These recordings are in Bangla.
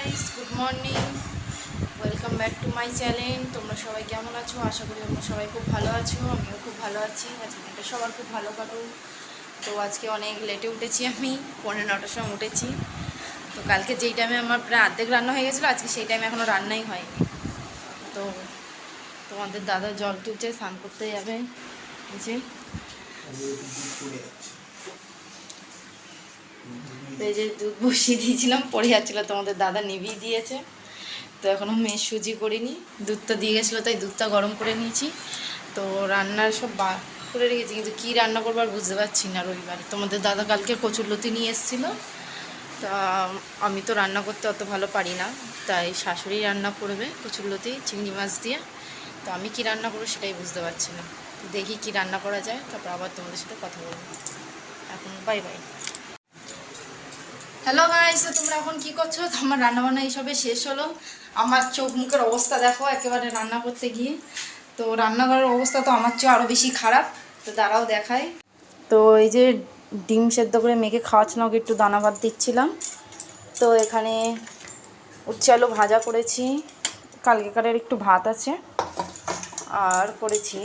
Guys, good morning. Welcome back to my channel. তোমরা সবাই কেমন আছো? আশা করি তোমরা সবাই খুব ভালো আছো। আমিও খুব ভালো আছি। আজকে দিনটা সবার খুব ভালো কাটুক। তো আজকে অনেক লেটে উঠেছি, আমি 9:45টার সময় উঠেছি। তো কালকে যেই টাইমে আমার প্রায় অর্ধেক রান্না হয়ে গেছিলো, আজকে সেই টাইমে এখনও রান্নাই হয়নি। তো তোমাদের দাদা জল তুলছে, স্নান করতে যাবে। বুঝে তো এই যে দুধ বসিয়ে দিয়েছিলাম, পড়ে যাচ্ছিলো, তোমাদের দাদা নিভিয়ে দিয়েছে। তো এখনও মেয়ে সুজি করিনি, দুধটা দিয়ে গেছিলো তাই দুধটা গরম করে নিয়েছি। তো রান্নার সব করে রেখেছি, কিন্তু কী রান্না করবো আর বুঝতে পারছি না। রবিবার তোমাদের দাদা কালকে কচুরলতি নিয়ে এসেছিলো। তা আমি তো রান্না করতে অত ভালো পারি না, তাই শাশুড়ি রান্না করবে কচুরলতি চিংড়ি মাছ দিয়ে। তো আমি কি রান্না করবো সেটাই বুঝতে পারছি না। দেখি কি রান্না করা যায়, তারপর আবার তোমাদের সাথে কথা বলবো। এখন বাই বাই। হ্যালো গাইস, তোমরা এখন কি করছো? আমার রান্নাবান্না এইসবে শেষ হলো। আমার চোখ মুখের অবস্থা দেখো একেবারে রান্না করতে গিয়ে। তো রান্নাঘরের অবস্থা তো আমার চেয়ে আরও বেশি খারাপ। তো দাঁড়াও দেখাই। তো এই যে ডিম সেদ্ধ করে মেখে খাওয়াচ্ছিলাম, ওকে একটু দানা ভাত দিচ্ছিলাম। তো এখানে উচ্ছে আলু ভাজা করেছি, কালকেকারের একটু ভাত আছে, আর করেছি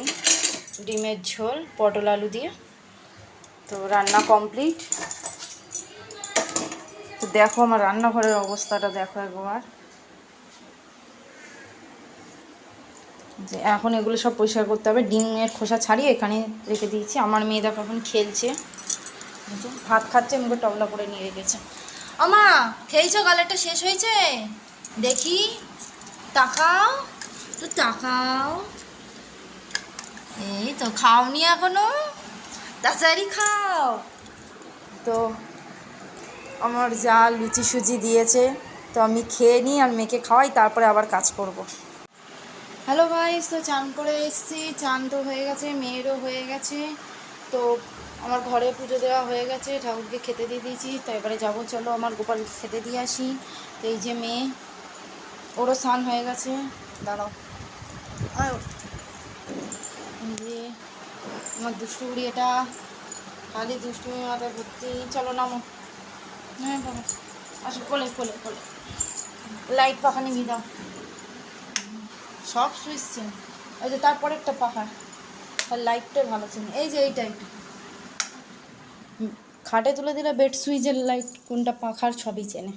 ডিমের ঝোল পটল আলু দিয়ে। তো রান্না কমপ্লিট। তো দেখো আমার রান্নাঘরের অবস্থাটা দেখো একবার। যে এখন এগুলো সব পরিষ্কার করতে হবে। ডিমের খোসা ছাড়িয়ে এখানে রেখে দিয়েছি। আমার মেয়ে দেখো এখন খেলছে, ভাত খাচ্ছে, মুখে টবলা করে নিয়ে রেখেছে। আমা খেয়েছো? গালেরটা শেষ হয়েছে? দেখি, তাকাও তো, তাকাও। এই তো খাওনি এখনো, তাড়াতাড়ি খাও। তো আমার যা লুচি সুজি দিয়েছে, তো আমি খেয়ে নিই আর মেয়েকে খাওয়াই, তারপরে আবার কাজ করব। হ্যালো গাইস, তো চান করে এসেছি। চান তো হয়ে গেছে, মেয়েরও হয়ে গেছে। তো আমার ঘরে পুজো দেওয়া হয়ে গেছে, ঠাকুরকে খেতে দিয়ে দিয়েছি। তো এবারে যাবো, চলো আমার গোপাল খেতে দিয়ে আসি। তো এই যে মেয়ে, ওরও স্নান হয়ে গেছে। দাঁড়াও, যে আমার দুষ্টুগুড়ি, এটা খালি দুষ্টুমি মাথায় ভর্তি। চলো নামো। হ্যাঁ বাবা, আসো, কোলে কোলে কোলে। লাইট পাখা নিবি দাও, সব সুইচ চেন। ওই যে তারপরে একটা পাখা, আর লাইটটাই ভালো চেন। এই যে এইটা, এইটা খাটে তুলে দিলে বেড সুইচের লাইট কোনটা পাখার সবই চেনে।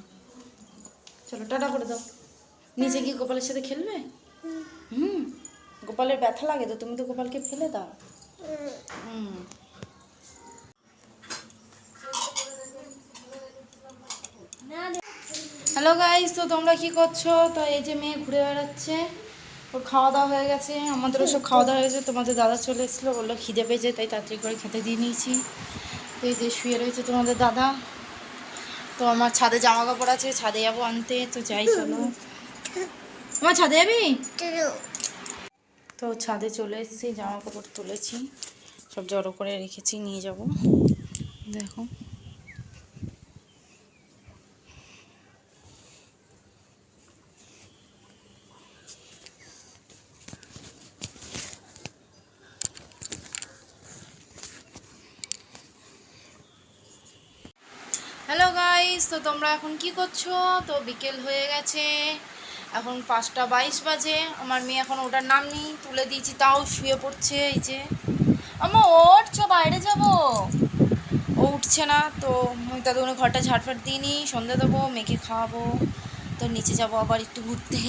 চলো টাটা করে দাও। নিচে গিয়ে গোপালের সাথে খেলবে? হুম, গোপালের ব্যথা লাগে তো, তুমি তো গোপালকে ফেলে দাও। হুম। হ্যালো গাইস, তো তোমরা কি করছো? তো এই যে মেয়ে ঘুরে বেড়াচ্ছে, ওর খাওয়া দাওয়া হয়ে গেছে, আমাদেরও সব খাওয়া দাওয়া হয়ে গেছে। তোমাদের দাদা চলে এসেছিলো, বললো খিদে পেয়েছে, তাই তাড়াতাড়ি করে খেতে দিয়ে নিয়েছি। তো এই যে শুয়ে রয়েছে তোমাদের দাদা। তো আমার ছাদে জামা কাপড় আছে, ছাদে যাবো আনতে। তো যাই, চলো। আমার ছাদে যাবি? তো ছাদে চলে এসেছি, জামা কাপড় তুলেছি, সব জড়ো করে রেখেছি, নিয়ে যাব। দেখো, হ্যালো গাইস, তো তোমরা এখন কি করছো? তো বিকেল হয়ে গেছে, এখন 5টা 22 বাজে। আমার মেয়ে এখন ওটার নাম নেই, তুলে দিয়েছি, তাও শুয়ে পড়ছে। এই যে আমার ওঠছো, বাইরে যাব, ও উঠছে না। তো আমি ততক্ষণে ঘরটা ঝাড়ফাট দিয়ে নিই, সন্ধ্যা দেবো, মেয়েকে খাওয়াবো। তো নিচে যাব আবার একটু ঘুরতে।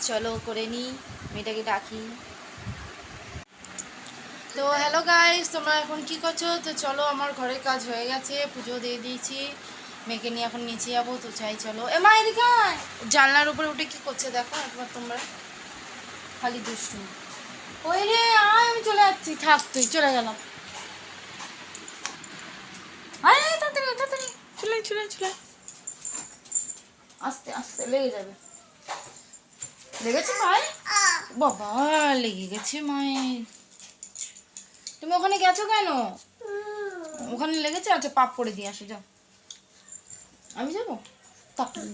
চলো করে নিই, মেয়েটাকে ডাকি। তো হ্যালো গাইস, তোমরা এখন কি করছো? তো চলো, আমার ঘরের কাজ হয়ে গেছে, পুজো দিয়ে দিয়েছি, মেয়েকে নিয়ে এখন নিচে যাবো। তো চাই, চলো। মা এদিকে আয়। জানলার উপরে উঠে কি করছে দেখো একবার তোমরা, খালি দুষ্টু। ওই রে, আয়, আমি চলে যাচ্ছি, থাক, তুই চলে গেলাম। আয় তাড়াতাড়ি তাড়াতাড়ি, চলে চলে চলে, আস্তে আস্তে, লেগে যাবে। লেগেছে পায়ে? বাবা, লেগে গেছে মায়ের। তুমি ওখানে গেছো কেন? ওখানে লেগেছে? আচ্ছা, পাপ করে দিয়ে আসো, যাও। আমি যাবো?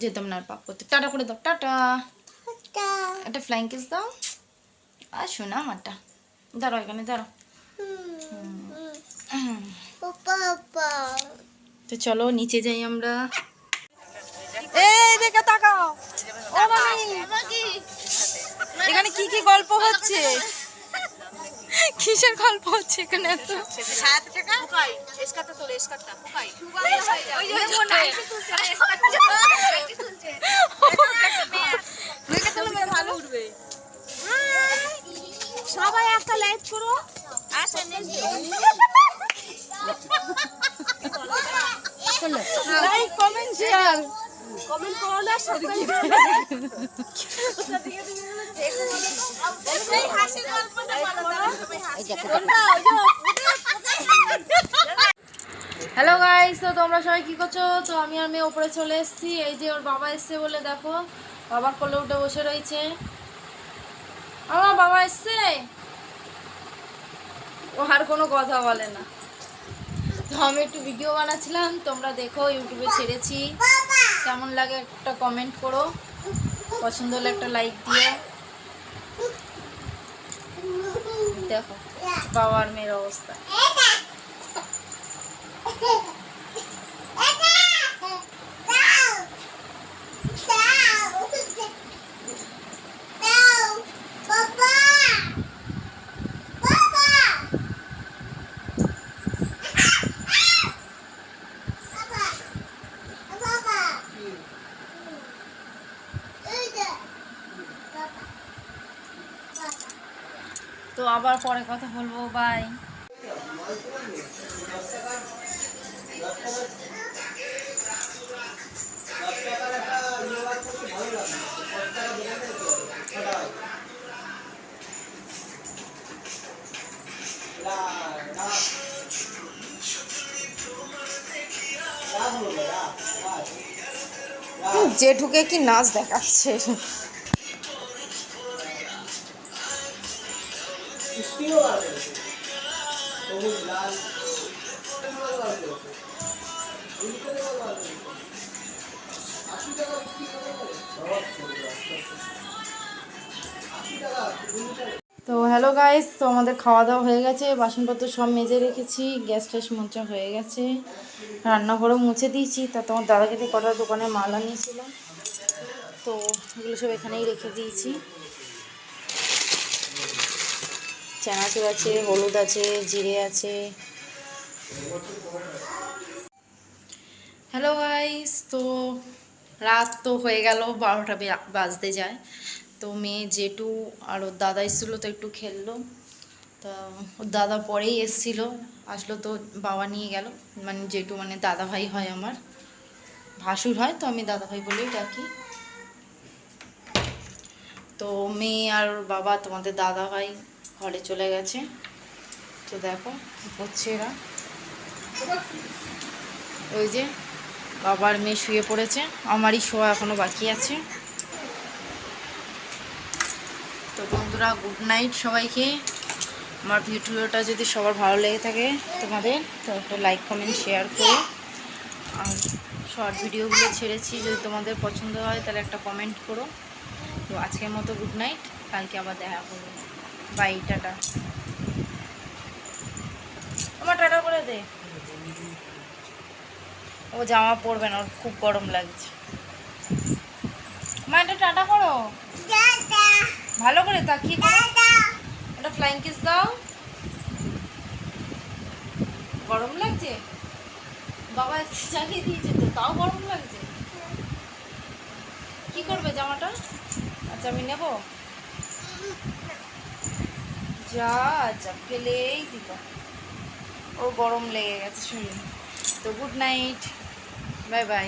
যেতাম না আর পাপ করতে। টাটা করে দাও, টাটা। একটা ফ্লাইং কিস দাও। আর শোনা আমারটা, দাঁড়াও এখানে, দাঁড়াও। তো চলো নিচে যাই আমরা। এই দেখে তাকাও, গল্প হচ্ছে? কিসের গল্প হচ্ছে এখানে এত? সবাই একটা লাইক করো। লাইক কমেন্ট শেয়ার কমেন্ট করো না হ্যালো গাইস, তো তোমরা সবাই কি করছো? তো আমি আর মেয়ে ওপরে চলে এসেছি। এই যে ওর বাবা এসছে বলে দেখো, বাবার কোলে উঠে বসে রয়েছে। আমার বাবা এসছে, ও আর কোনো কথা বলে না। তো আমি একটু ভিডিও বানাচ্ছিলাম, তোমরা দেখো, ইউটিউবে ছেড়েছি। কেমন লাগে একটা কমেন্ট করো, পছন্দ হলে একটা লাইক দিও। দেখো বাবা আর মেয়ের অবস্থা। তো আবার পরে কথা বলবো, বাই। জেঠুকে কি নাচ দেখাচ্ছে। তো হ্যালো গাইস, তো আমাদের খাওয়া দাওয়া হয়ে গেছে, বাসনপত্র সব মেজে রেখেছি, গ্যাস ট্যাস মোছা হয়ে গেছে, রান্নাঘরও মুছে দিয়েছি। তা তোমার দাদাকে দিয়ে কটা দোকানে মাল আনিয়েছিল, তো এগুলো সব এখানেই রেখে দিয়েছি। চানাচুর আছে, হলুদ আছে, জিরে আছে। হ্যালো গাইস, তো রাত তো হয়ে গেল, 12টা বাজতে যায়। তো মেয়ে জেঠু আর ওর দাদা এসেছিলো, তো একটু খেললো। তা ওর দাদা পরেই এসেছিলো, আসলো তো বাবা নিয়ে গেল। মানে জেঠু মানে দাদা ভাই হয়, আমার ভাসুর হয়, তো আমি দাদা ভাই বলেই ডাকি। তো মেয়ে আর ওর বাবা, তোমাদের দাদা ভাই ঘরে চলে গেছে। তো দেখো কী করছে এরা। ওই যে বাবার মেয়ে শুয়ে পড়েছে, আমারই শোয়া এখনো বাকি আছে। তো বন্ধুরা, গুড নাইট সবাইকে। আমার ভিডিওটা যদি সবার ভালো লেগে থাকে তোমাদের, তো একটা লাইক কমেন্ট শেয়ার করো। আর শর্ট ভিডিওগুলো ছেড়েছি, যদি তোমাদের পছন্দ হয় তাহলে একটা কমেন্ট করো। তো আজকের মতো গুড নাইট, কালকে আবার দেখা করবো। By, tata. আমার টাটা করে দে, ও জামা পরবে না, ওর খুব গরম লাগছে। মা এটা টাটা করো ভালো করে, তাকিয়ে করো, একটা ফ্লাইং কিস দাও। গরম লাগছে, বাবা চালিয়ে দিয়েছে তো, তাও গরম লাগছে। কি করবে জামাটা? আচ্ছা আমি নেব, যা আচ্ছা ফেলেই দিব, ওর গরম লেগে গেছে শরীরে। তো গুড নাইট, বাই বাই।